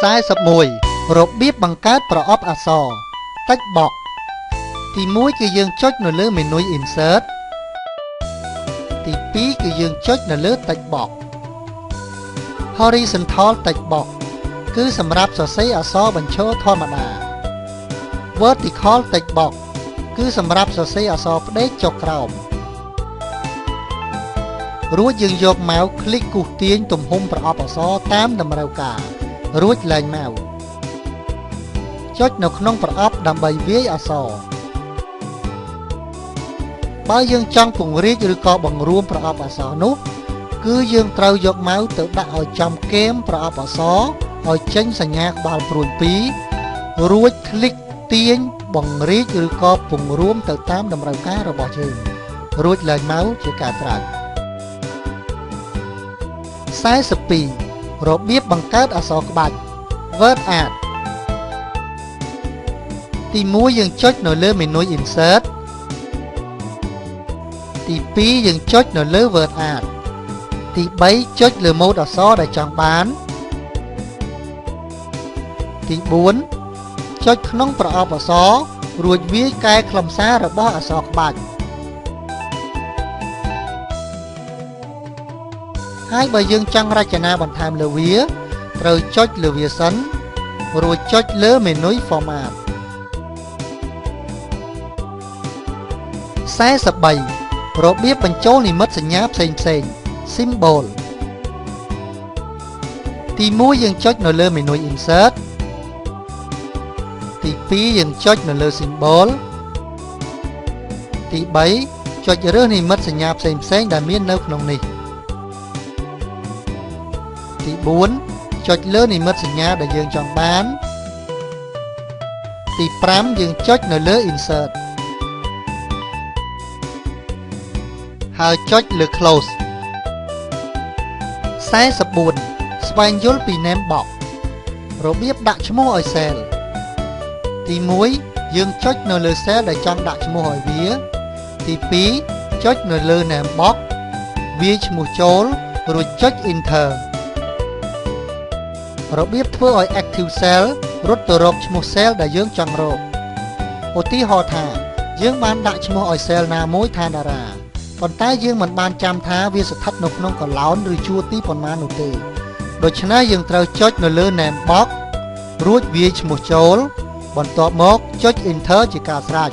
41របៀបបង្កើតប្រអប់អក្សរ Text box ទី1គឺយើងចុចនៅលើមេនុយ Insert ទី2គឺយើងចុចនៅលើ Text box Horizontal Text box គឺសម្រាប់សរសេរអក្សរបញ្ឈរធម្មតា Vertical Text box គឺសម្រាប់សរសេរអក្សរផ្ដេកចុះក្រោមរួចយើងយកម៉ាវคลิกគូសទាញទំហំប្រអប់អក្សរតាមតម្រូវការរួចលែងម៉ាវចុចនៅក្នុងប្រអប់ដើម្បីវាយអក្សរបើយើងចង់ពង្រីកឬក៏បង្រួមប្រអប់អក្សរនោះគឺយើងត្រូវយកម៉ាវទៅដាក់ឲ្យចំគែមប្រអប់អក្សរឲ្យចេញសញ្ញាក្បាលព្រួយ2រួចคลิกទាញបង្រីកឬក៏ពង្រួមទៅតាមតម្រូវការរបស់យើងរួចលែងម៉ាវជាការស្រេច42របៀបបង្កើតអក្សរក្បាច់ Word Art ទី1យើងចុចនៅលើមេនុយ Insert ទី2យើងចុចនៅលើ Word Art ទី3ចុចលើម៉ូដអក្សរដែលចង់បានទី4ចុចក្នុងប្រអប់អក្សររួចវាយកែខ្លឹមសាររបស់អក្សរក្បាច់ហើយបើយើងចង់រចនាបន្ថែមលើវាត្រូវចុចលើវាសិនរួចចុចលើមេនុយ Format 43របៀបបញ្ចូលនិមិត្តសញ្ញាផ្សេងៗ Symbol ទី1យើងចុចនៅលើមេនុយ Insert ទី2យើងចុចនៅលើ Symbol ទី3ចុចរើសនិមិត្តសញ្ញាផ្សេងៗដែលមាននៅក្នុងនេះទី4ចុចលើនិមិត្តសញ្ញាដែលយើងចង់បានទី5យើងចុចនៅលើ Insert ហើយចុចលើ Close 44ស្វែងយល់ពី Name Box របៀបដាក់ឈ្មោះឲ្យ Cell ទី1យើងចុចនៅលើ Cell ដែលចង់ដាក់ឈ្មោះឲ្យវាទី2ចុចនៅលើ Name Box វាយឈ្មោះចូលរួចចុច Enter របៀបធ្វើឲ្យ Active Cell រត់ទៅរកឈ្មោះ Cell ដែលយើងចង់រកឧទាហរណ៍ថាយើងបានដាក់ឈ្មោះឲ្យ Cell ណាមួយថាតារាប៉ុន្តែយើងមិនបានចាំថាវាស្ថិតនៅក្នុងកឡោនឬជួរទីប៉ុន្មាននោះទេដូច្នេះយើងត្រូវចុចនៅលើ Name Box រួចវាយឈ្មោះចូលបន្ទាប់មកចុច Enter ជាការស្រេច